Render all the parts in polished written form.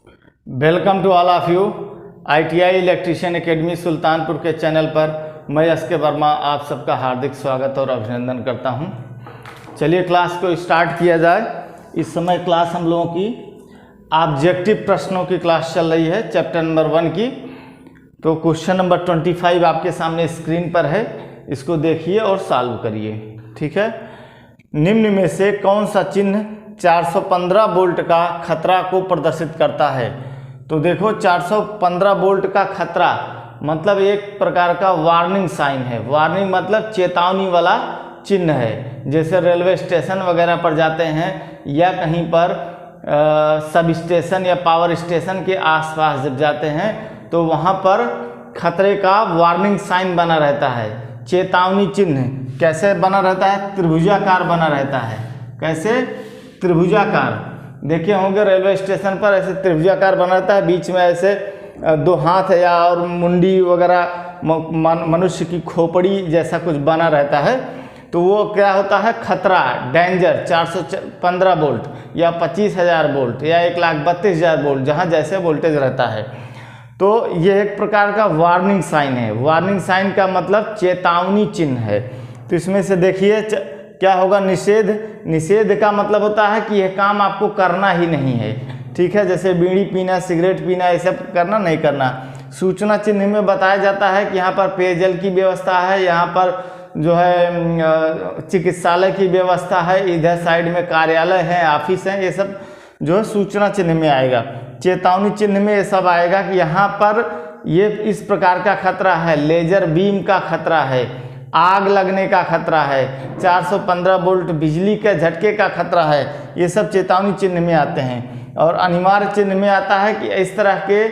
Welcome to all of you ITI electrician academy Sultanpur के channel पर मैं एसके वर्मा आप सबका हार्दिक स्वागत और अभिनंदन करता हूं। चलिए क्लास को स्टार्ट किया जाए। इस समय क्लास हम लोगों की ऑब्जेक्टिव प्रश्नों की क्लास चल रही है, चैप्टर नंबर 1 की। तो क्वेश्चन नंबर 25 आपके सामने स्क्रीन पर है, इसको देखिए और सॉल्व करिए। ठीक है। निम्न में से कौन सा चिन्ह 415 वोल्ट का खतरा को प्रदर्शित करता है? तो देखो 415 वोल्ट का खतरा मतलब एक प्रकार का वार्निंग साइन है। वार्निंग मतलब चेतावनी वाला चिन्ह है। जैसे रेलवे स्टेशन वगैरह पर जाते हैं या कहीं पर सब स्टेशन या पावर स्टेशन के आसपास जब जाते हैं तो वहाँ पर खतरे का वार्निंग साइन बना रहता है। चेतावनी चिन्ह कैसे बना रहता है? त्रिभुजाकार बना रहता है। कैसे? त्रिभुजाकार। देखे होंगे रेलवे स्टेशन पर ऐसे त्रिभुजाकार बना रहता है, बीच में ऐसे दो हाथ या और मुंडी वगैरह मनुष्य की खोपड़ी जैसा कुछ बना रहता है। तो वो क्या होता है? खतरा, डेंजर। 415 वोल्ट या 25,000 वोल्ट या 1,32,000 वोल्ट, जहाँ जैसे वोल्टेज रहता है। तो ये एक प्रकार का वार्निंग साइन है। वार्निंग साइन का मतलब चेतावनी चिन्ह है। तो इसमें से देखिए क्या होगा? निषेध। निषेध का मतलब होता है कि यह काम आपको करना ही नहीं है। ठीक है। जैसे बीड़ी पीना, सिगरेट पीना, ये सब करना नहीं करना। सूचना चिन्ह में बताया जाता है कि यहाँ पर पेयजल की व्यवस्था है, यहाँ पर जो है चिकित्सालय की व्यवस्था है, इधर साइड में कार्यालय है, ऑफिस है, ये सब जो है सूचना चिन्ह में आएगा। चेतावनी चिन्ह में ये सब आएगा कि यहाँ पर ये इस प्रकार का खतरा है, लेजर बीम का खतरा है, आग लगने का खतरा है, 415 वोल्ट बिजली के झटके का खतरा है। ये सब चेतावनी चिन्ह में आते हैं। और अनिवार्य चिन्ह में आता है कि इस तरह के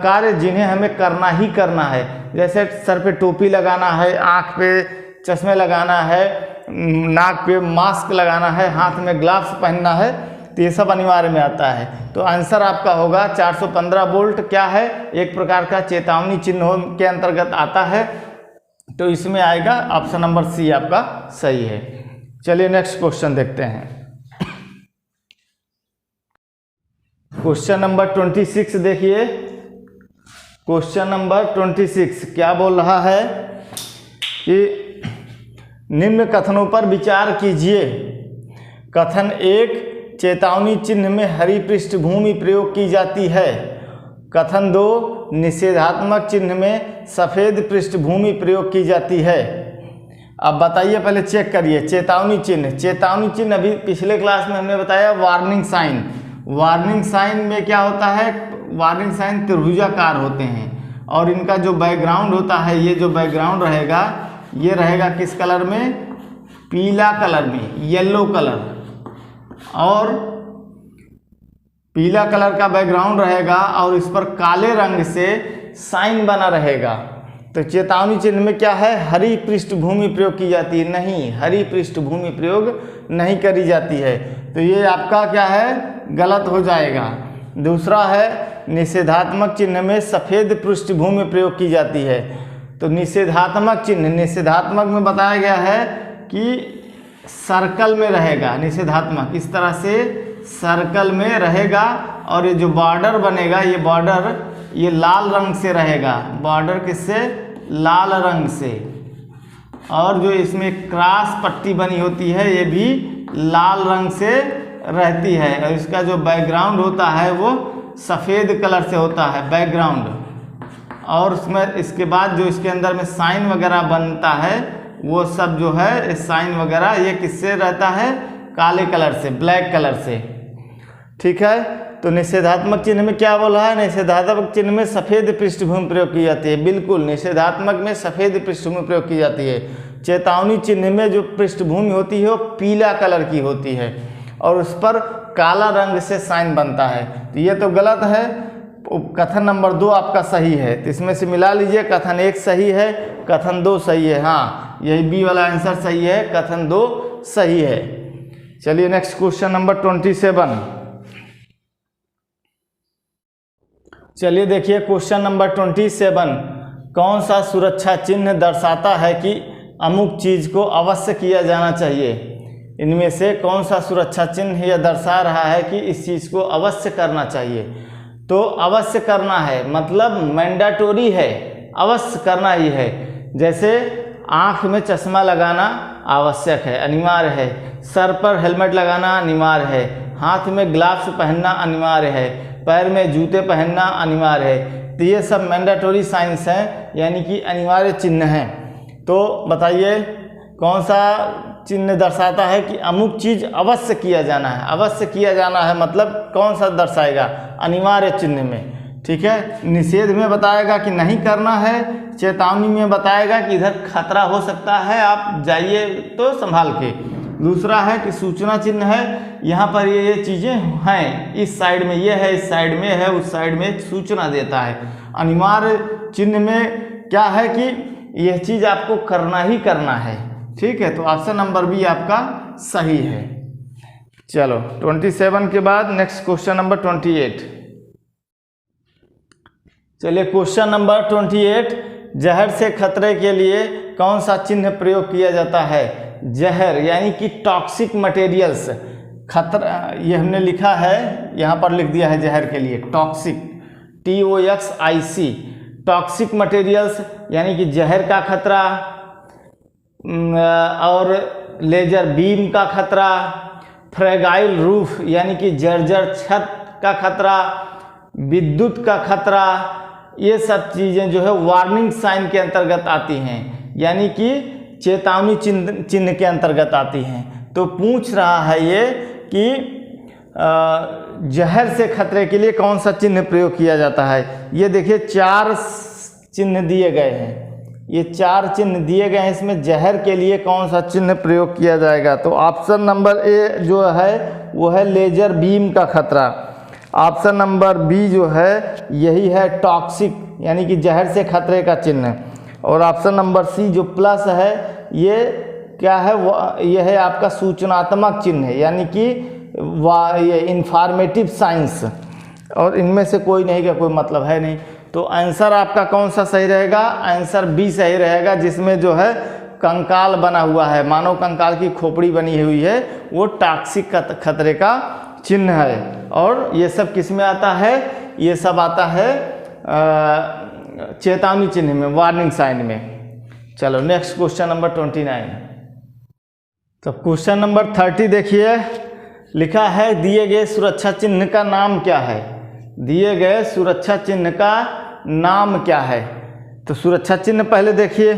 कार्य जिन्हें हमें करना ही करना है। जैसे सर पे टोपी लगाना है, आँख पे चश्मे लगाना है, नाक पे मास्क लगाना है, हाथ में ग्लव्स पहनना है, तो ये सब अनिवार्य में आता है। तो आंसर आपका होगा 415 वोल्ट क्या है? एक प्रकार का चेतावनी चिन्ह के अंतर्गत आता है। तो इसमें आएगा ऑप्शन नंबर सी आपका सही है। चलिए नेक्स्ट क्वेश्चन देखते हैं। क्वेश्चन नंबर 26 देखिए। क्वेश्चन नंबर 26 क्या बोल रहा है कि निम्न कथनों पर विचार कीजिए। कथन 1, चेतावनी चिन्ह में हरी पृष्ठभूमि प्रयोग की जाती है। कथन 2, निषेधात्मक चिन्ह में सफ़ेद पृष्ठभूमि प्रयोग की जाती है। अब बताइए, पहले चेक करिए चेतावनी चिन्ह। चेतावनी चिन्ह अभी पिछले क्लास में हमने बताया वार्निंग साइन। वार्निंग साइन में क्या होता है? वार्निंग साइन त्रिभुजाकार होते हैं और इनका जो बैकग्राउंड होता है, ये जो बैकग्राउंड रहेगा ये रहेगा किस कलर में? पीला कलर में, येलो कलर। और पीला कलर का बैकग्राउंड रहेगा और इस पर काले रंग से साइन बना रहेगा। तो चेतावनी चिन्ह में क्या है? हरी पृष्ठभूमि प्रयोग की जाती है। नहीं, हरी पृष्ठभूमि प्रयोग नहीं करी जाती है। तो ये आपका क्या है? गलत हो जाएगा। दूसरा है निषेधात्मक चिन्ह में सफ़ेद पृष्ठभूमि प्रयोग की जाती है। तो निषेधात्मक चिन्ह, निषेधात्मक में बताया गया है कि सर्कल में रहेगा। निषेधात्मक इस तरह से सर्कल में रहेगा और ये जो बॉर्डर बनेगा, ये बॉर्डर ये लाल रंग से रहेगा। बॉर्डर किससे? लाल रंग से। और जो इसमें क्रॉस पट्टी बनी होती है ये भी लाल रंग से रहती है। और इसका जो बैकग्राउंड होता है वो सफ़ेद कलर से होता है बैकग्राउंड। और उसमें इसके बाद जो इसके अंदर में साइन वगैरह बनता है वो सब जो है साइन वगैरह ये किससे रहता है? काले कलर से, ब्लैक कलर से। ठीक है। तो निषेधात्मक चिन्ह में क्या बोला है? निषेधात्मक चिन्ह में सफ़ेद पृष्ठभूमि प्रयोग की जाती है। बिल्कुल, निषेधात्मक में सफ़ेद पृष्ठभूमि प्रयोग की जाती है। चेतावनी चिन्ह में जो पृष्ठभूमि होती है वो पीला कलर की होती है और उस पर काला रंग से साइन बनता है। तो ये तो गलत है। कथन नंबर 2 आपका सही है। तो इसमें से मिला लीजिए। कथन 1 सही है, कथन 2 सही है। हाँ, यही बी वाला आंसर सही है, कथन 2 सही है। चलिए नेक्स्ट क्वेश्चन नंबर 27। चलिए देखिए क्वेश्चन नंबर 27। कौन सा सुरक्षा चिन्ह दर्शाता है कि अमुक चीज़ को अवश्य किया जाना चाहिए? इनमें से कौन सा सुरक्षा चिन्ह यह दर्शा रहा है कि इस चीज़ को अवश्य करना चाहिए? तो अवश्य करना है, मतलब मैंडेटोरी है, अवश्य करना ही है। जैसे आँख में चश्मा लगाना आवश्यक है, अनिवार्य है, सर पर हेलमेट लगाना अनिवार्य है, हाथ में ग्लव्स पहनना अनिवार्य है, पैर में जूते पहनना अनिवार्य है। तो ये सब मैंडेटोरी साइंस हैं, यानी कि अनिवार्य चिन्ह हैं। तो बताइए कौन सा चिन्ह दर्शाता है कि अमुक चीज़ अवश्य किया जाना है। अवश्य किया जाना है मतलब कौन सा दर्शाएगा, अनिवार्य चिन्ह में। ठीक है, निषेध में बताएगा कि नहीं करना है, चेतावनी में बताएगा कि इधर खतरा हो सकता है, आप जाइए तो संभाल के। दूसरा है कि सूचना चिन्ह है, यहाँ पर ये चीज़ें हैं, इस साइड में ये है, इस साइड में है, उस साइड में सूचना देता है। अनिवार्य चिन्ह में क्या है कि यह चीज़ आपको करना ही करना है। ठीक है, तो ऑप्शन नंबर बी आपका सही है। चलो 27 के बाद नेक्स्ट क्वेश्चन नंबर 28। चलिए क्वेश्चन नंबर 28, जहर से खतरे के लिए कौन सा चिन्ह प्रयोग किया जाता है। जहर यानी कि टॉक्सिक मटेरियल्स, खतरा ये हमने लिखा है, यहाँ पर लिख दिया है जहर के लिए टॉक्सिक, TOXIC, टॉक्सिक मटेरियल्स यानी कि जहर का खतरा, और लेजर बीम का खतरा, फ्रेगाइल रूफ यानी कि जर्जर छत का खतरा, विद्युत का खतरा, ये सब चीज़ें जो है वार्निंग साइन के अंतर्गत आती हैं, यानी कि चेतावनी चिन्ह के अंतर्गत आती हैं। तो पूछ रहा है ये कि जहर से खतरे के लिए कौन सा चिन्ह प्रयोग किया जाता है। ये देखिए 4 चिन्ह दिए गए हैं, ये 4 चिन्ह दिए गए हैं, इसमें जहर के लिए कौन सा चिन्ह प्रयोग किया जाएगा। तो ऑप्शन नंबर ए जो है वो है लेजर बीम का खतरा। ऑप्शन नंबर बी जो है यही है टॉक्सिक यानी कि जहर से खतरे का चिन्ह। और ऑप्शन नंबर सी जो प्लस है ये क्या है, यह है आपका सूचनात्मक चिन्ह है, यानी कि ये इंफॉर्मेटिव साइंस। और इनमें से कोई नहीं का कोई मतलब है नहीं। तो आंसर आपका कौन सा सही रहेगा, आंसर बी सही रहेगा, जिसमें जो है कंकाल बना हुआ है, मानव कंकाल की खोपड़ी बनी हुई है, वो टॉक्सिक खतरे का चिन्ह है। और ये सब किस में आता है, ये सब आता है चेतावनी चिन्ह में, वार्निंग साइन में। चलो नेक्स्ट क्वेश्चन नंबर 29। तो क्वेश्चन नंबर 30 देखिए, लिखा है दिए गए सुरक्षा चिन्ह का नाम क्या है। दिए गए सुरक्षा चिन्ह का नाम क्या है। तो सुरक्षा चिन्ह पहले देखिए,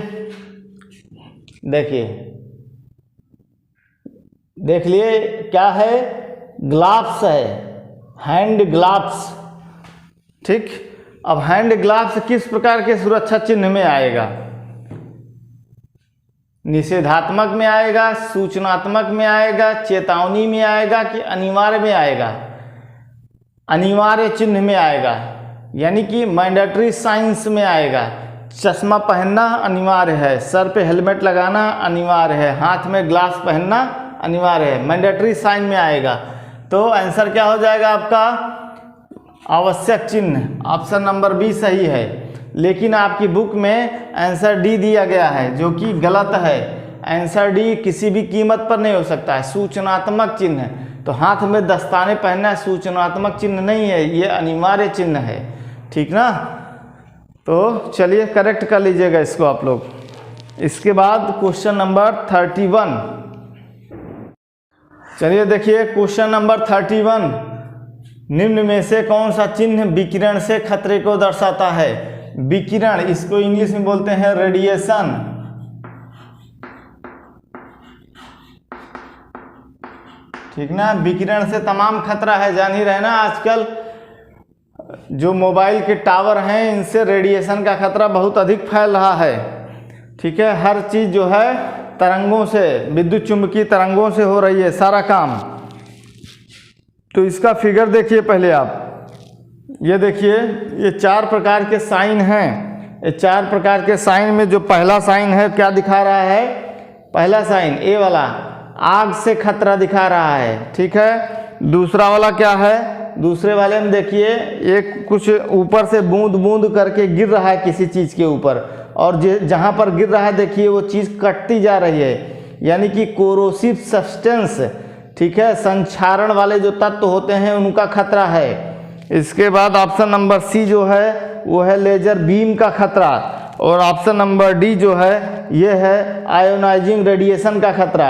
देख लिए क्या है, ग्लाव्स है, हैंड ग्लाव्स। ठीक, अब हैंड ग्लाव्स किस प्रकार के सुरक्षा चिन्ह में आएगा, निषेधात्मक में आएगा, सूचनात्मक में आएगा, चेतावनी में आएगा कि अनिवार्य में आएगा। अनिवार्य चिन्ह में आएगा, यानी कि मैंडेटरी साइंस में आएगा। चश्मा पहनना अनिवार्य है, सर पे हेलमेट लगाना अनिवार्य है, हाथ में ग्लास पहनना अनिवार्य है, मैंडेटरी साइन में आएगा। तो आंसर क्या हो जाएगा आपका, आवश्यक चिन्ह। ऑप्शन नंबर बी सही है, लेकिन आपकी बुक में आंसर डी दिया गया है जो कि गलत है। आंसर डी किसी भी कीमत पर नहीं हो सकता है, सूचनात्मक चिन्ह। तो हाथ में दस्ताने पहनना सूचनात्मक चिन्ह नहीं है, ये अनिवार्य चिन्ह है। ठीक ना, तो चलिए करेक्ट कर लीजिएगा इसको आप लोग। इसके बाद क्वेश्चन नंबर 31। चलिए देखिए क्वेश्चन नंबर 31, निम्न में से कौन सा चिन्ह विकिरण से खतरे को दर्शाता है। विकिरण, इसको इंग्लिश में बोलते हैं रेडिएशन। ठीक ना, विकिरण से तमाम खतरा है, जान ही रहे ना। आजकल जो मोबाइल के टावर हैं इनसे रेडिएशन का खतरा बहुत अधिक फैल रहा है। ठीक है, हर चीज़ जो है तरंगों से, विद्युत चुंबकीय तरंगों से हो रही है सारा काम। तो इसका फिगर देखिए पहले आप, ये देखिए ये 4 प्रकार के साइन हैं। ये 4 प्रकार के साइन में जो पहला साइन है क्या दिखा रहा है, पहला साइन ए वाला आग से खतरा दिखा रहा है। ठीक है, दूसरा वाला क्या है, दूसरे वाले में देखिए एक कुछ ऊपर से बूंद बूंद करके गिर रहा है किसी चीज़ के ऊपर, और जहाँ पर गिर रहा है देखिए वो चीज़ कटती जा रही है, यानी कि कोरोसिव सब्सटेंस। ठीक है, संक्षारण वाले जो तत्व होते हैं उनका खतरा है। इसके बाद ऑप्शन नंबर सी जो है वो है लेजर बीम का खतरा, और ऑप्शन नंबर डी जो है ये है आयोनाइजिंग रेडिएशन का खतरा,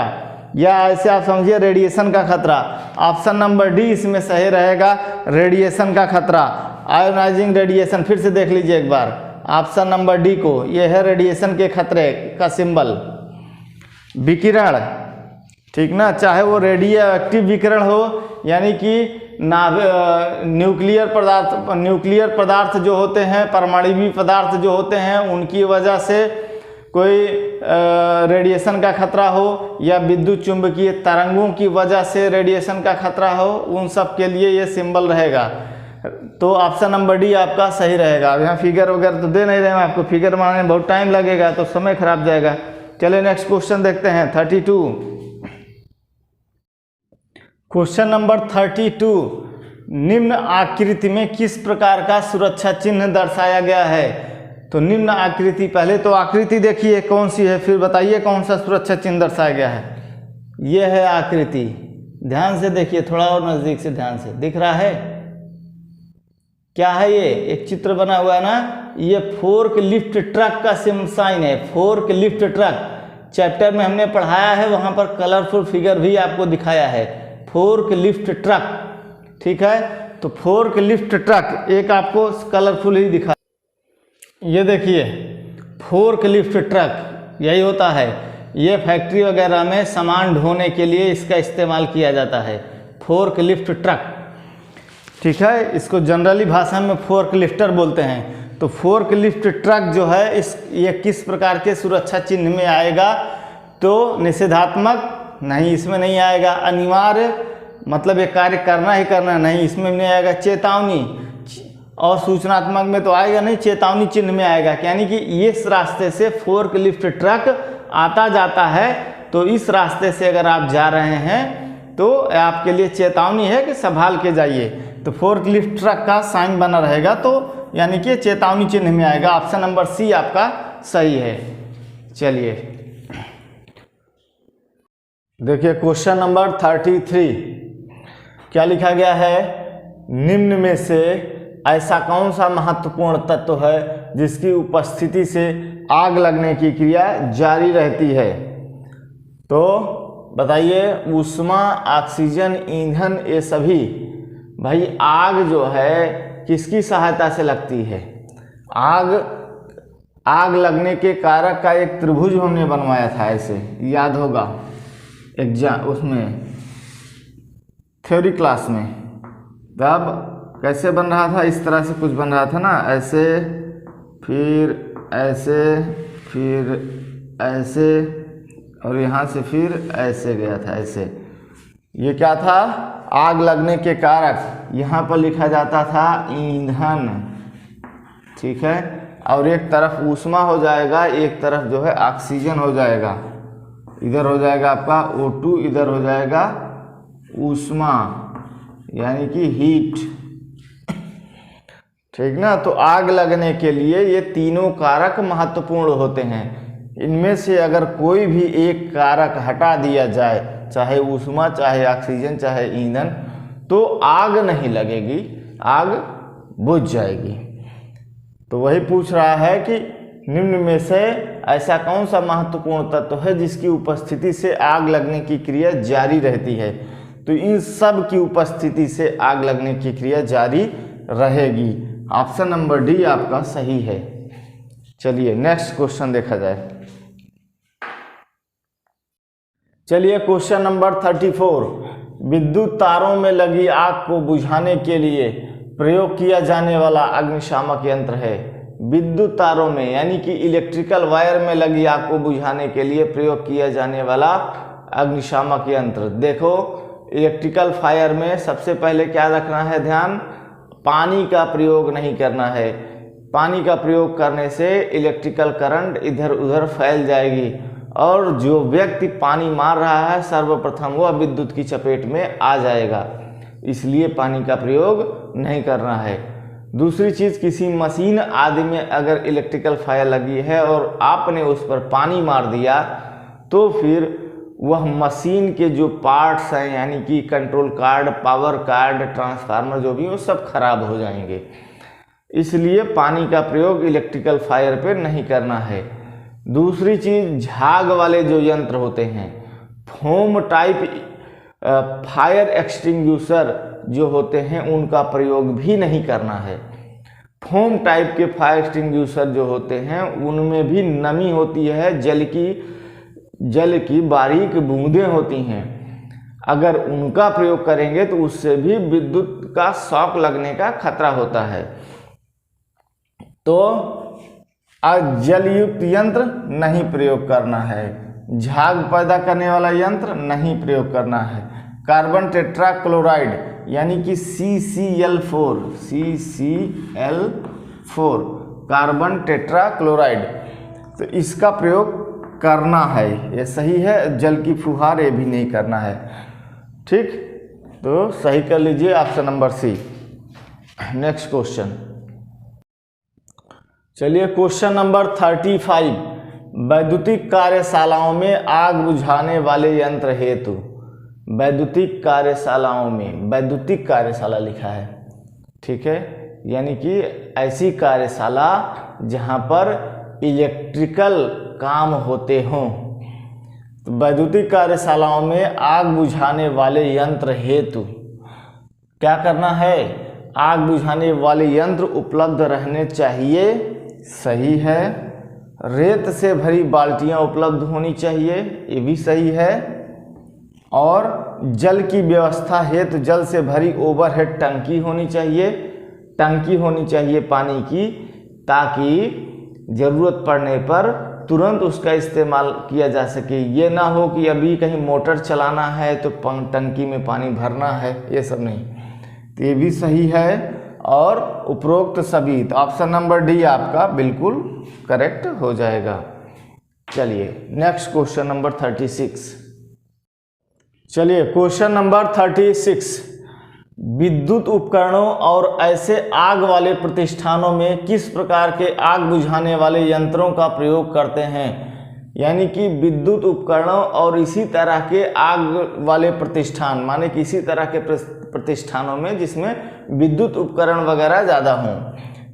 या ऐसे आप समझिए रेडिएशन का खतरा। ऑप्शन नंबर डी इसमें सही रहेगा, रेडिएशन का खतरा, आयोनाइजिंग रेडिएशन। फिर से देख लीजिए एक बार ऑप्शन नंबर डी को, ये है रेडिएशन के खतरे का सिंबल। विकिरण, ठीक ना, चाहे वो रेडियो एक्टिव विकिरण हो, यानी कि न्यूक्लियर पदार्थ जो होते हैं, परमाणु पदार्थ जो होते हैं, उनकी वजह से कोई रेडिएशन का खतरा हो, या विद्युत चुंबकीय तरंगों की वजह से रेडिएशन का खतरा हो, उन सब के लिए ये सिंबल रहेगा। तो ऑप्शन नंबर डी आपका सही रहेगा। अब यहाँ फिगर वगैरह तो दे नहीं रहे हैं, आपको फिगर बनाने में बहुत टाइम लगेगा, तो समय खराब जाएगा। चलिए नेक्स्ट क्वेश्चन देखते हैं 32। क्वेश्चन नंबर 32, निम्न आकृति में किस प्रकार का सुरक्षा चिन्ह दर्शाया गया है? तो निम्न आकृति, पहले तो आकृति देखिए कौन सी है, फिर बताइए कौन सा सुरक्षा चिन्ह दर्शाया गया है। ये है आकृति, ध्यान से देखिए, थोड़ा और नजदीक से ध्यान से, दिख रहा है क्या है? ये एक चित्र बना हुआ है ना, ये फोर्क लिफ्ट ट्रक का साइन है, फोर्क लिफ्ट ट्रक। चैप्टर में हमने पढ़ाया है, वहाँ पर कलरफुल फिगर भी आपको दिखाया है, फोर्क लिफ्ट ट्रक, ठीक है। तो फोर्क लिफ्ट ट्रक एक आपको कलरफुल ही दिखा, ये देखिए फोर्क लिफ्ट ट्रक यही होता है। ये फैक्ट्री वगैरह में सामान ढोने के लिए इसका इस्तेमाल किया जाता है, फोर्क लिफ्ट ट्रक, ठीक है। इसको जनरली भाषा में फोर्क लिफ्टर बोलते हैं। तो फोर्क लिफ्ट ट्रक जो है ये किस प्रकार के सुरक्षा चिन्ह में आएगा? तो निषेधात्मक नहीं, इसमें नहीं आएगा। अनिवार्य, मतलब ये कार्य करना ही करना नहीं, इसमें नहीं आएगा। चेतावनी और सूचनात्मक में तो आएगा नहीं, चेतावनी चिन्ह में आएगा। यानी कि इस रास्ते से फोर्क लिफ्ट ट्रक आता जाता है, तो इस रास्ते से अगर आप जा रहे हैं तो आपके लिए चेतावनी है कि संभाल के जाइए। तो फोर्क लिफ्ट ट्रक का साइन बना रहेगा, तो यानी कि चेतावनी चिन्ह में आएगा। ऑप्शन नंबर सी आपका सही है। चलिए देखिए क्वेश्चन नंबर 33, क्या लिखा गया है? निम्न में से ऐसा कौन सा महत्वपूर्ण तत्व है जिसकी उपस्थिति से आग लगने की क्रिया जारी रहती है? तो बताइए, ऊष्मा, ऑक्सीजन, ईंधन, ये सभी। भाई आग जो है किसकी सहायता से लगती है? आग लगने के कारक का एक त्रिभुज हमने बनवाया था, ऐसे याद होगा एग्जाम उसमें थ्योरी क्लास में। तब कैसे बन रहा था? इस तरह से कुछ बन रहा था ना, ऐसे, फिर ऐसे, फिर ऐसे, और यहाँ से फिर ऐसे गया था, ऐसे। ये क्या था? आग लगने के कारक। यहाँ पर लिखा जाता था ईंधन, ठीक है। और एक तरफ ऊष्मा हो जाएगा, एक तरफ जो है ऑक्सीजन हो जाएगा। इधर हो जाएगा आपका O2, इधर हो जाएगा ऊष्मा, यानी कि हीट, ठीक ना। तो आग लगने के लिए ये तीनों कारक महत्वपूर्ण होते हैं। इनमें से अगर कोई भी एक कारक हटा दिया जाए, चाहे ऊष्मा, चाहे ऑक्सीजन, चाहे ईंधन, तो आग नहीं लगेगी, आग बुझ जाएगी। तो वही पूछ रहा है कि निम्न में से ऐसा कौन सा महत्वपूर्ण तत्व है जिसकी उपस्थिति से आग लगने की क्रिया जारी रहती है? तो इन सब की उपस्थिति से आग लगने की क्रिया जारी रहेगी। ऑप्शन नंबर डी आपका सही है। चलिए नेक्स्ट क्वेश्चन देखा जाए। चलिए क्वेश्चन नंबर 34, विद्युत तारों में लगी आग को बुझाने के लिए प्रयोग किया जाने वाला अग्निशामक यंत्र है। विद्युत तारों में यानी कि इलेक्ट्रिकल वायर में लगी आग को बुझाने के लिए प्रयोग किया जाने वाला अग्निशामक यंत्र। देखो इलेक्ट्रिकल फायर में सबसे पहले क्या रखना है ध्यान, पानी का प्रयोग नहीं करना है। पानी का प्रयोग करने से इलेक्ट्रिकल करंट इधर उधर फैल जाएगी और जो व्यक्ति पानी मार रहा है सर्वप्रथम वह विद्युत की चपेट में आ जाएगा, इसलिए पानी का प्रयोग नहीं करना है। दूसरी चीज़, किसी मशीन आदि में अगर इलेक्ट्रिकल फायर लगी है और आपने उस पर पानी मार दिया तो फिर वह मशीन के जो पार्ट्स हैं यानी कि control card, power card, transformer जो भी वो सब खराब हो जाएंगे। इसलिए पानी का प्रयोग इलेक्ट्रिकल फायर पे नहीं करना है। दूसरी चीज़, झाग वाले जो यंत्र होते हैं, फोम टाइप फायर एक्सटिंग्विशर जो होते हैं उनका प्रयोग भी नहीं करना है। फोम टाइप के फायर एक्सटिंग्विशर जो होते हैं उनमें भी नमी होती है, जल की बारीक बूंदें होती हैं। अगर उनका प्रयोग करेंगे तो उससे भी विद्युत का शॉक लगने का खतरा होता है। तो जलयुक्त यंत्र नहीं प्रयोग करना है। झाग पैदा करने वाला यंत्र नहीं प्रयोग करना है। कार्बन टेट्राक्लोराइड यानी कि CCl4 कार्बन टेट्राक्लोराइड, तो इसका प्रयोग करना है, ये सही है। जल की फुहार ये भी नहीं करना है। ठीक, तो सही कर लीजिए option number C. Next question, चलिए क्वेश्चन नंबर 35, वैद्युतिक कार्यशालाओं में आग बुझाने वाले यंत्र हेतु। वैद्युतिक कार्यशालाओं में, वैद्युतिक कार्यशाला लिखा है, ठीक है, यानी कि ऐसी कार्यशाला जहां पर इलेक्ट्रिकल काम होते हों। तो वैद्युतिक कार्यशालाओं में आग बुझाने वाले यंत्र हेतु क्या करना है? आग बुझाने वाले यंत्र उपलब्ध रहने चाहिए, सही है। रेत से भरी बाल्टियां उपलब्ध होनी चाहिए, ये भी सही है। और जल की व्यवस्था हेतु जल से भरी ओवरहेड टंकी होनी चाहिए, टंकी होनी चाहिए पानी की, ताकि ज़रूरत पड़ने पर तुरंत उसका इस्तेमाल किया जा सके। ये ना हो कि अभी कहीं मोटर चलाना है तो टंकी में पानी भरना है, ये सब नहीं। तो ये भी सही है। और उपरोक्त सभी, तो ऑप्शन नंबर डी आपका बिल्कुल करेक्ट हो जाएगा। चलिए नेक्स्ट क्वेश्चन नंबर 36। चलिए क्वेश्चन नंबर 36, विद्युत उपकरणों और ऐसे आग वाले प्रतिष्ठानों में किस प्रकार के आग बुझाने वाले यंत्रों का प्रयोग करते हैं? यानी कि विद्युत उपकरणों और इसी तरह के आग वाले प्रतिष्ठान, माने कि इसी तरह के प्रतिष्ठानों में जिसमें विद्युत उपकरण वगैरह ज़्यादा हों,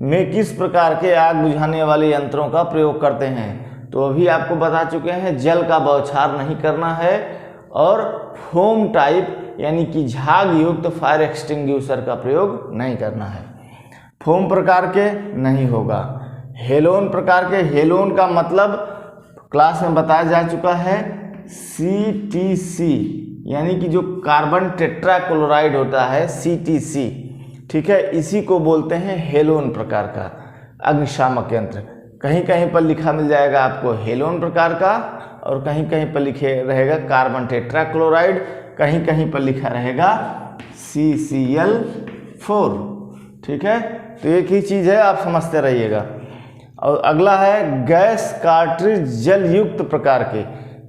में किस प्रकार के आग बुझाने वाले यंत्रों का प्रयोग करते हैं? तो अभी आपको बता चुके हैं, जल का बौछार नहीं करना है और फोम टाइप यानी कि झाग युक्त फायर एक्सटिंग्विशर का प्रयोग नहीं करना है। फोम प्रकार के नहीं होगा। हेलोन प्रकार के, हेलोन का मतलब क्लास में बताया जा चुका है, CTC यानी कि जो कार्बन टेट्राक्लोराइड होता है CTC, ठीक है, इसी को बोलते हैं हेलोन प्रकार का अग्निशामक यंत्र। कहीं कहीं पर लिखा मिल जाएगा आपको हेलोन प्रकार का, और कहीं कहीं पर लिखे रहेगा कार्बन टेट्राक्लोराइड, कहीं कहीं पर लिखा रहेगा CCl4, ठीक है। तो एक ही चीज़ है, आप समझते रहिएगा। और अगला है गैस कार्ट्रिज जल युक्त प्रकार के,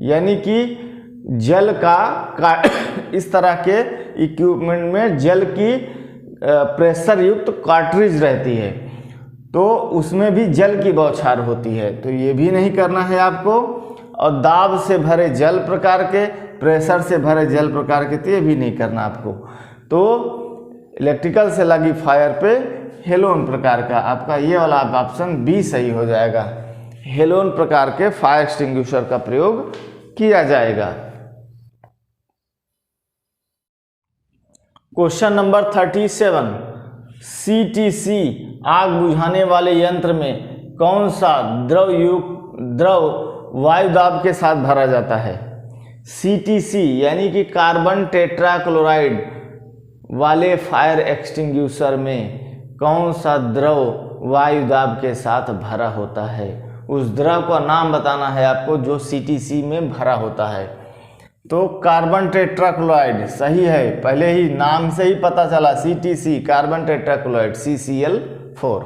यानी कि जल का इस तरह के इक्विपमेंट में जल की प्रेशर युक्त कार्ट्रिज रहती है, तो उसमें भी जल की बौछार होती है, तो ये भी नहीं करना है आपको। और दाब से भरे जल प्रकार के, प्रेशर से भरे जल प्रकार के, तो ये भी नहीं करना आपको। तो इलेक्ट्रिकल से लगी फायर पे हेलोन प्रकार का, आपका ये वाला ऑप्शन बी सही हो जाएगा। हेलोन प्रकार के फायर एक्सटिंग्विशर का प्रयोग किया जाएगा। क्वेश्चन नंबर 37, CTC आग बुझाने वाले यंत्र में कौन सा द्रव वायु दाब के साथ भरा जाता है? CTC यानी कि कार्बन टेट्राक्लोराइड वाले फायर एक्सटिंग्विशर में कौन सा द्रव वायु दाब के साथ भरा होता है? उस द्रव का नाम बताना है आपको जो CTC में भरा होता है। तो कार्बन टेट्राक्लोराइड सही है, पहले ही नाम से ही पता चला, CTC carbon tetrachloride CCl4।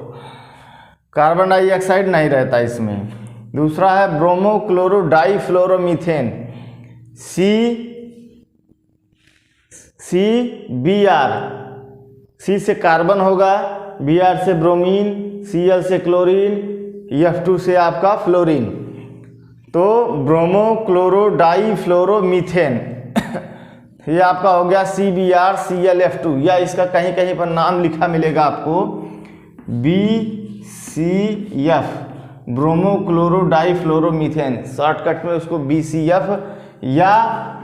Carbon dioxide नहीं रहता इसमें। दूसरा है ब्रोमो क्लोरो डाइफ्लोरोमीथेन CBr, C से कार्बन होगा, Br से ब्रोमीन, Cl से क्लोरीन, F2 से आपका फ्लोरीन। तो ब्रोमो क्लोरो डाई फ्लोरो मीथेन ये आपका हो गया CbRClF2, या इसका कहीं कहीं पर नाम लिखा मिलेगा आपको BCF, ब्रोमो क्लोरो डाई फ्लोरो मीथेन, शॉर्टकट में उसको BCF या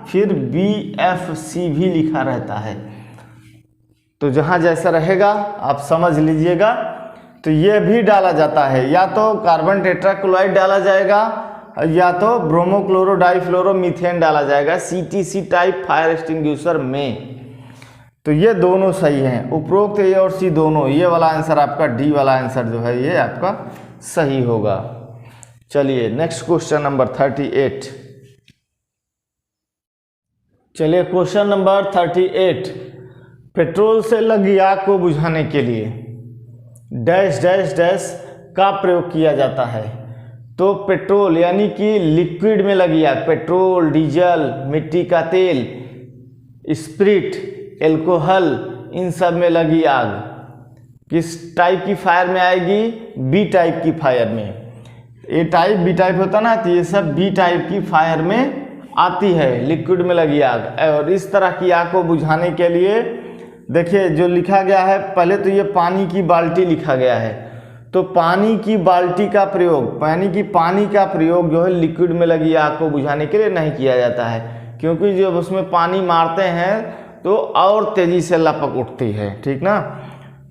फिर BFC भी लिखा रहता है। तो जहाँ जैसा रहेगा आप समझ लीजिएगा। तो ये भी डाला जाता है, या तो कार्बन टेट्राक्लोराइड डाला जाएगा या तो ब्रोमो क्लोरो डाई फ्लोरो मीथेन डाला जाएगा CTC टाइप फायर एक्सटिंग्विशर में। तो ये दोनों सही हैं, उपरोक्त ए और सी दोनों। ये वाला आंसर आपका डी वाला आंसर जो है ये आपका सही होगा। चलिए नेक्स्ट क्वेश्चन नंबर 38। चलिए क्वेश्चन नंबर 38, पेट्रोल से लगी आग को बुझाने के लिए डैश डैश डैश का प्रयोग किया जाता है। तो पेट्रोल यानी कि लिक्विड में लगी आग, पेट्रोल, डीजल, मिट्टी का तेल, स्प्रिट, एल्कोहल, इन सब में लगी आग किस टाइप की फायर में आएगी? बी टाइप की फायर में। ए टाइप बी टाइप होता ना, तो ये सब बी टाइप की फायर में आती है, लिक्विड में लगी आग। और इस तरह की आग को बुझाने के लिए देखिए जो लिखा गया है, पहले तो ये पानी की बाल्टी लिखा गया है, तो पानी की बाल्टी का प्रयोग, पानी का प्रयोग जो है लिक्विड में लगी आग को बुझाने के लिए नहीं किया जाता है, क्योंकि जब उसमें पानी मारते हैं तो और तेजी से लपक उठती है, ठीक ना।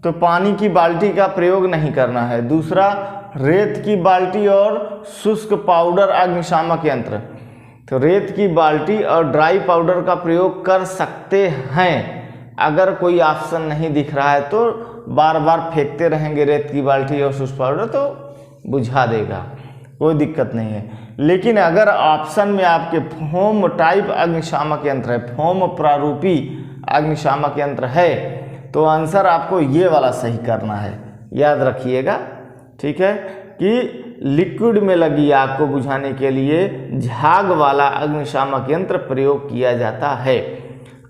तो पानी की बाल्टी का प्रयोग नहीं करना है। दूसरा, रेत की बाल्टी और शुष्क पाउडर अग्निशामक यंत्र, तो रेत की बाल्टी और ड्राई पाउडर का प्रयोग कर सकते हैं। अगर कोई ऑप्शन नहीं दिख रहा है तो बार बार फेंकते रहेंगे रेत की बाल्टी और शुष्क पाउडर, तो बुझा देगा, कोई दिक्कत नहीं है। लेकिन अगर ऑप्शन में आपके फोम टाइप अग्निशामक यंत्र है, फोम प्रारूपी अग्निशामक यंत्र है, तो आंसर आपको ये वाला सही करना है, याद रखिएगा, ठीक है, कि लिक्विड में लगी आग को बुझाने के लिए झाग वाला अग्निशामक यंत्र प्रयोग किया जाता है।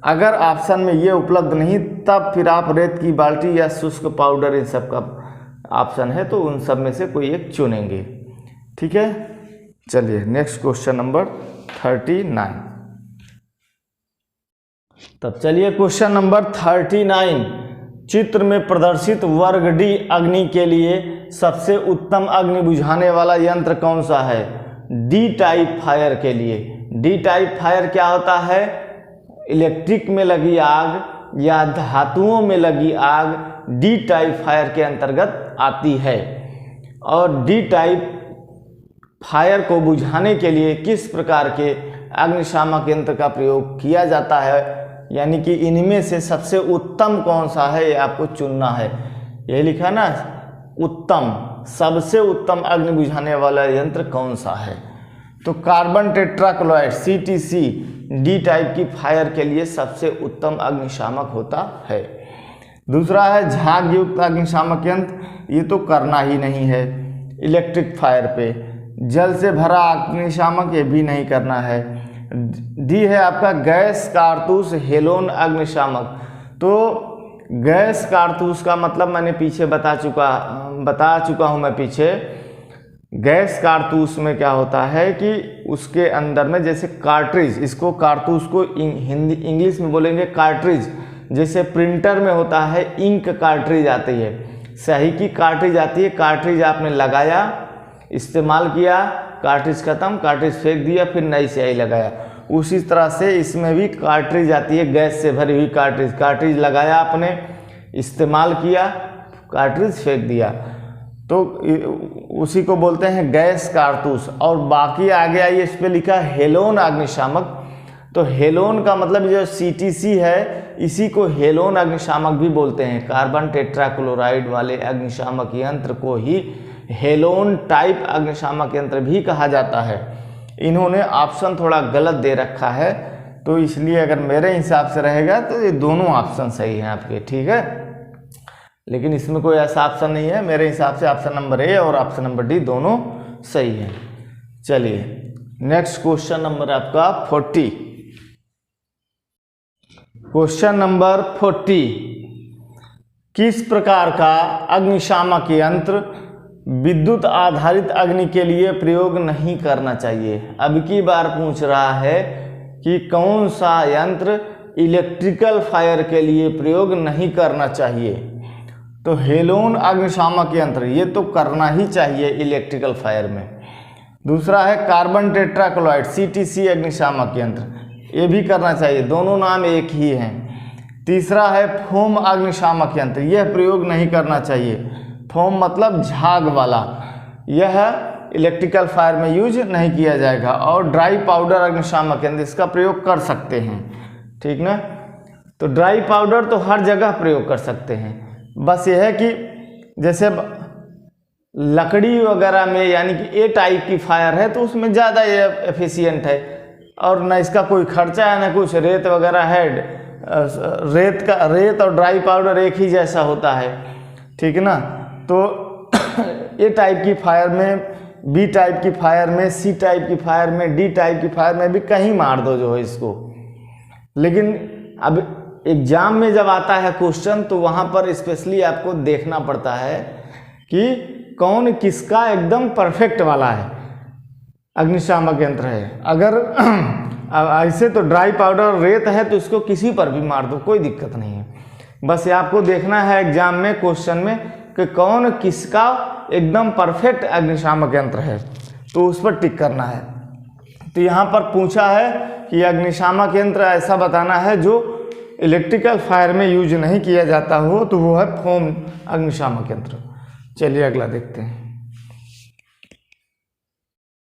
अगर ऑप्शन में ये उपलब्ध नहीं, तब फिर आप रेत की बाल्टी या शुष्क पाउडर इन सब का ऑप्शन है, तो उन सब में से कोई एक चुनेंगे, ठीक है। चलिए नेक्स्ट क्वेश्चन नंबर 39। तब चलिए क्वेश्चन नंबर 39, चित्र में प्रदर्शित वर्ग डी अग्नि के लिए सबसे उत्तम अग्नि बुझाने वाला यंत्र कौन सा है? डी टाइप फायर के लिए। डी टाइप फायर क्या होता है? इलेक्ट्रिक में लगी आग या धातुओं में लगी आग डी टाइप फायर के अंतर्गत आती है। और डी टाइप फायर को बुझाने के लिए किस प्रकार के अग्निशामक यंत्र का प्रयोग किया जाता है, यानी कि इनमें से सबसे उत्तम कौन सा है, ये आपको चुनना है। ये लिखा ना उत्तम, सबसे उत्तम अग्नि बुझाने वाला यंत्र कौन सा है? तो carbon tetrachloride CTC D type की फायर के लिए सबसे उत्तम अग्निशामक होता है। दूसरा है झाग युक्त अग्निशामक यंत्र, ये तो करना ही नहीं है इलेक्ट्रिक फायर पे। जल से भरा अग्निशामक, ये भी नहीं करना है। डी है आपका गैस कारतूस हेलोन अग्निशामक। तो गैस कारतूस का मतलब मैंने पीछे बता चुका हूँ मैं पीछे। गैस कारतूस में क्या होता है कि उसके अंदर में जैसे कार्ट्रिज, इसको कारतूस को इंग्लिश में बोलेंगे कार्ट्रिज। जैसे प्रिंटर में होता है इंक कार्ट्रिज आती है, स्याही की कार्ट्रिज आती है। कार्ट्रिज आपने लगाया, इस्तेमाल किया, कार्ट्रिज खत्म, कार्ट्रिज फेंक दिया, फिर नई स्याही लगाया। उसी तरह से इसमें भी कार्ट्रिज आती है, गैस से भरी हुई कार्ट्रिज। कार्ट्रिज लगाया आपने, इस्तेमाल किया, कार्ट्रिज फेंक दिया, तो उसी को बोलते हैं गैस कारतूस। और बाकी आगे आइए, इस पर लिखा हेलोन अग्निशामक। तो हेलोन का मतलब जो CTC है, इसी को हेलोन अग्निशामक भी बोलते हैं। कार्बन टेट्राक्लोराइड वाले अग्निशामक यंत्र को ही हेलोन टाइप अग्निशामक यंत्र भी कहा जाता है। इन्होंने ऑप्शन थोड़ा गलत दे रखा है, तो इसलिए अगर मेरे हिसाब से रहेगा तो ये दोनों ऑप्शन सही हैं आपके, ठीक है। लेकिन इसमें कोई ऐसा ऑप्शन नहीं है, मेरे हिसाब से ऑप्शन नंबर ए और ऑप्शन नंबर डी दोनों सही हैं। चलिए नेक्स्ट क्वेश्चन नंबर आपका 40। क्वेश्चन नंबर 40, किस प्रकार का अग्निशामक यंत्र विद्युत आधारित अग्नि के लिए प्रयोग नहीं करना चाहिए। अब की बार पूछ रहा है कि कौन सा यंत्र इलेक्ट्रिकल फायर के लिए प्रयोग नहीं करना चाहिए। तो हेलोन अग्निशामक यंत्र ये तो करना ही चाहिए इलेक्ट्रिकल फायर में। दूसरा है कार्बन टेट्राक्लोराइड CTC अग्निशामक यंत्र, ये भी करना चाहिए, दोनों नाम एक ही हैं। तीसरा है फोम अग्निशामक यंत्र, यह प्रयोग नहीं करना चाहिए। फोम मतलब झाग वाला, यह इलेक्ट्रिकल फायर में यूज नहीं किया जाएगा। और ड्राई पाउडर अग्निशामक यंत्र, इसका प्रयोग कर सकते हैं, ठीक ना। तो ड्राई पाउडर तो हर जगह प्रयोग कर सकते हैं, बस यह है कि जैसे लकड़ी वगैरह में यानी कि ए टाइप की फायर है तो उसमें ज़्यादा ये एफिशिएंट है, और न इसका कोई खर्चा है न कुछ, रेत वगैरह है, रेत और ड्राई पाउडर एक ही जैसा होता है, ठीक है ना। तो ए टाइप की फायर में, बी टाइप की फायर में, सी टाइप की फायर में, डी टाइप की फायर में भी कहीं मार दो जो है इसको। लेकिन अब एग्जाम में जब आता है क्वेश्चन तो वहाँ पर स्पेशली आपको देखना पड़ता है कि कौन किसका एकदम परफेक्ट वाला है अग्निशामक यंत्र है। अगर ऐसे तो ड्राई पाउडर रेत है तो इसको किसी पर भी मार दो, कोई दिक्कत नहीं है। बस ये आपको देखना है एग्जाम में क्वेश्चन में कि कौन किसका एकदम परफेक्ट अग्निशामक यंत्र है, तो उस पर टिक करना है। तो यहाँ पर पूछा है कि अग्निशामक यंत्र ऐसा बताना है जो इलेक्ट्रिकल फायर में यूज नहीं किया जाता हो, तो वो है फोम अग्निशामक यंत्र। चलिए अगला देखते हैं।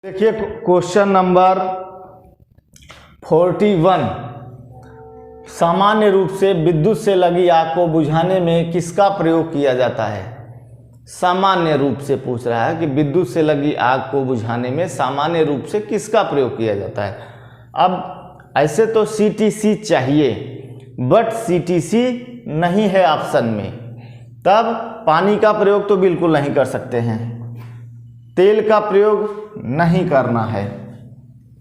देखिए क्वेश्चन नंबर 41, सामान्य रूप से विद्युत से लगी आग को बुझाने में किसका प्रयोग किया जाता है। सामान्य रूप से पूछ रहा है कि विद्युत से लगी आग को बुझाने में सामान्य रूप से किसका प्रयोग किया जाता है। अब ऐसे तो CTC चाहिए, बट CTC नहीं है ऑप्शन में, तब पानी का प्रयोग तो बिल्कुल नहीं कर सकते हैं, तेल का प्रयोग नहीं करना है,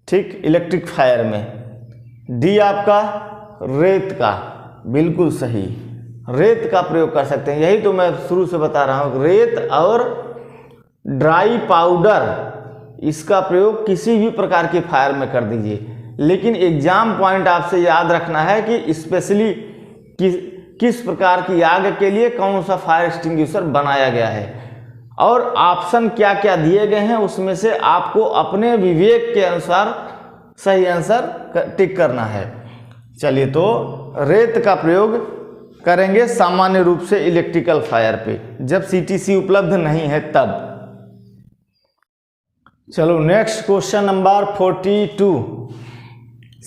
ठीक, इलेक्ट्रिक फायर में। डी आपका रेत का, बिल्कुल सही, रेत का प्रयोग कर सकते हैं। यही तो मैं शुरू से बता रहा हूँ, रेत और ड्राई पाउडर इसका प्रयोग किसी भी प्रकार के फायर में कर दीजिए। लेकिन एग्जाम पॉइंट आपसे याद रखना है कि स्पेशली किस प्रकार की आग के लिए कौन सा फायर एक्सटिंग्विशर बनाया गया है और ऑप्शन क्या क्या दिए गए हैं, उसमें से आपको अपने विवेक के अनुसार सही आंसर टिक करना है। चलिए, तो रेत का प्रयोग करेंगे सामान्य रूप से इलेक्ट्रिकल फायर पे, जब CTC उपलब्ध नहीं है तब। चलो नेक्स्ट क्वेश्चन नंबर 42,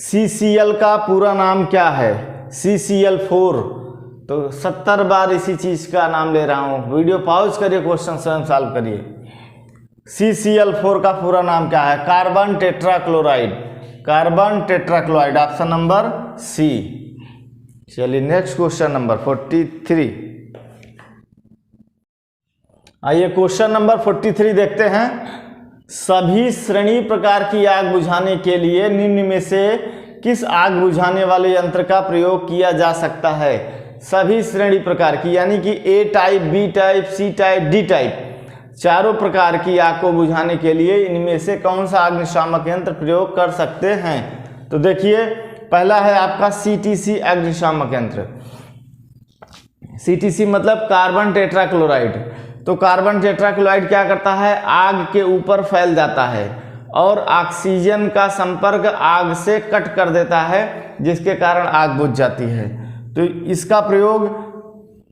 CCl का पूरा नाम क्या है। CCl4, तो 70 बार इसी चीज का नाम ले रहा हूं, वीडियो पॉज करिए, क्वेश्चन स्वयं सॉल्व करिए। CCl4 का पूरा नाम क्या है। Carbon tetrachloride, carbon tetrachloride, option number C. चलिए नेक्स्ट क्वेश्चन नंबर 43। आइए क्वेश्चन नंबर 43 देखते हैं। सभी श्रेणी प्रकार की आग बुझाने के लिए निम्न में से किस आग बुझाने वाले यंत्र का प्रयोग किया जा सकता है। सभी श्रेणी प्रकार की यानी कि A type, B type, C type, D type, चारों प्रकार की आग को बुझाने के लिए इनमें से कौन सा अग्निशामक यंत्र प्रयोग कर सकते हैं। तो देखिए पहला है आपका CTC अग्निशामक यंत्र। CTC मतलब कार्बन टेट्राक्लोराइड। तो कार्बन टेट्राक्लोराइड क्या करता है, आग के ऊपर फैल जाता है और ऑक्सीजन का संपर्क आग से कट कर देता है, जिसके कारण आग बुझ जाती है। तो इसका प्रयोग,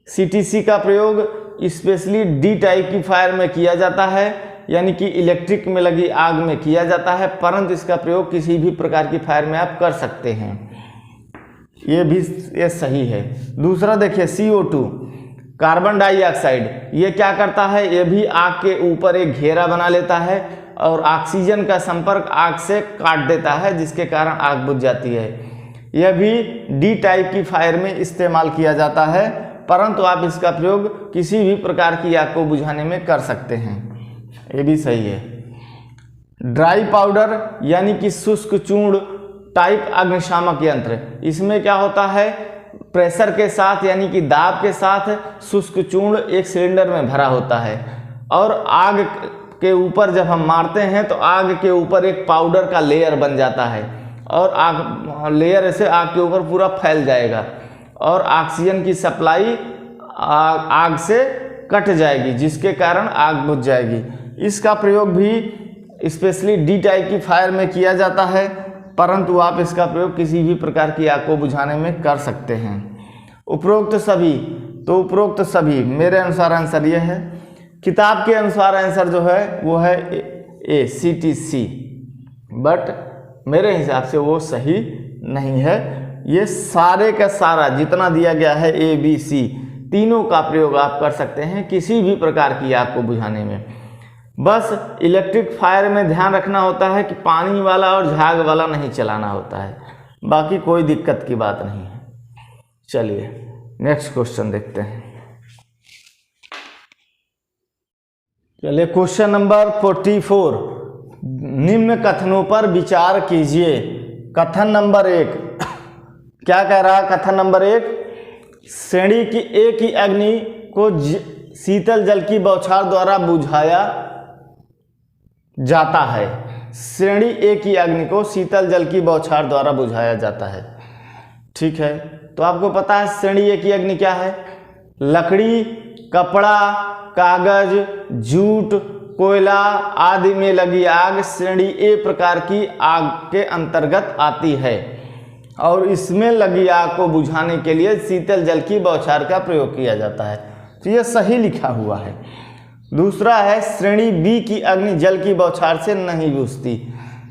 CTC का प्रयोग स्पेशली डी टाइप की फायर में किया जाता है, यानी कि इलेक्ट्रिक में लगी आग में किया जाता है, परंतु इसका प्रयोग किसी भी प्रकार की फायर में आप कर सकते हैं। ये सही है। दूसरा देखिए CO2 कार्बन डाइऑक्साइड, ये क्या करता है, ये भी आग के ऊपर एक घेरा बना लेता है और ऑक्सीजन का संपर्क आग से काट देता है, जिसके कारण आग बुझ जाती है। यह भी डी टाइप की फायर में इस्तेमाल किया जाता है, परंतु आप इसका प्रयोग किसी भी प्रकार की आग को बुझाने में कर सकते हैं। ये भी सही है। ड्राई पाउडर यानी कि शुष्क चूर्ण टाइप अग्निशामक यंत्र, इसमें क्या होता है, प्रेशर के साथ यानी कि दाब के साथ शुष्क चूर्ण एक सिलेंडर में भरा होता है और आग के ऊपर जब हम मारते हैं तो आग के ऊपर एक पाउडर का लेयर बन जाता है और आग लेयर ऐसे आग के ऊपर पूरा फैल जाएगा और ऑक्सीजन की सप्लाई आग से कट जाएगी, जिसके कारण आग बुझ जाएगी। इसका प्रयोग भी स्पेशली डी टाइप की फायर में किया जाता है, परंतु आप इसका प्रयोग किसी भी प्रकार की आग को बुझाने में कर सकते हैं। उपरोक्त सभी, तो उपरोक्त सभी मेरे अनुसार आंसर ये है। किताब के अनुसार आंसर जो है वो है ए CTC, बट मेरे हिसाब से वो सही नहीं है। ये सारे का सारा जितना दिया गया है ABC तीनों का प्रयोग आप कर सकते हैं किसी भी प्रकार की आग को बुझाने में। बस इलेक्ट्रिक फायर में ध्यान रखना होता है कि पानी वाला और झाग वाला नहीं चलाना होता है, बाकी कोई दिक्कत की बात नहीं है। चलिए नेक्स्ट क्वेश्चन देखते हैं। चलिए क्वेश्चन नंबर 44, निम्न कथनों पर विचार कीजिए। कथन नंबर 1 क्या कह रहा है? कथन नंबर 1, श्रेणी की ए की अग्नि को शीतल जल की बौछार द्वारा बुझाया जाता है। श्रेणी ए की अग्नि को शीतल जल की बौछार द्वारा बुझाया जाता है। ठीक है, तो आपको पता है श्रेणी ए की अग्नि क्या है? लकड़ी, कपड़ा, कागज, जूट, कोयला आदि में लगी आग श्रेणी ए प्रकार की आग के अंतर्गत आती है और इसमें लगी आग को बुझाने के लिए शीतल जल की बौछार का प्रयोग किया जाता है। तो यह सही लिखा हुआ है। दूसरा है श्रेणी बी की अग्नि जल की बौछार से नहीं बुझती।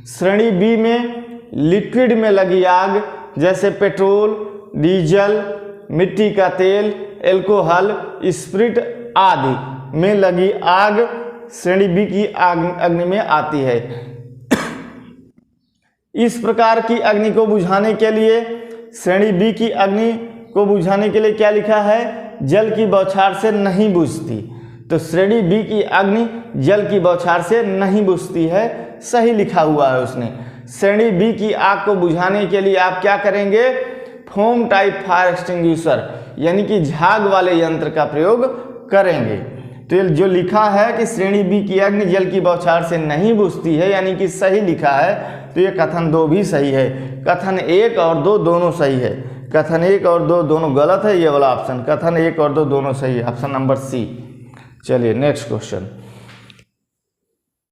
श्रेणी बी में लिक्विड में लगी आग जैसे पेट्रोल, डीजल, मिट्टी का तेल, एल्कोहल, स्प्रिट आदि में लगी आग श्रेणी बी की अग्नि में आती है। इस प्रकार की अग्नि को बुझाने के लिए श्रेणी बी की अग्नि को बुझाने के लिए क्या लिखा है? जल की बौछार से नहीं बुझती। तो श्रेणी बी की अग्नि जल की बौछार से नहीं बुझती है, सही लिखा हुआ है उसने। श्रेणी बी की आग को बुझाने के लिए आप क्या करेंगे? फोम टाइप फायर एक्सटिंग्विशर यानी कि झाग वाले यंत्र का प्रयोग करेंगे। तो जो लिखा है कि श्रेणी बी की अग्नि जल की बौछार से नहीं बुझती है यानी कि सही लिखा है, तो ये कथन 2 भी सही है। कथन 1 और 2 दोनों सही है। कथन 1 और 2 दोनों गलत है, ये वाला ऑप्शन। कथन 1 और 2 दोनों सही है, ऑप्शन नंबर सी। चलिए नेक्स्ट क्वेश्चन।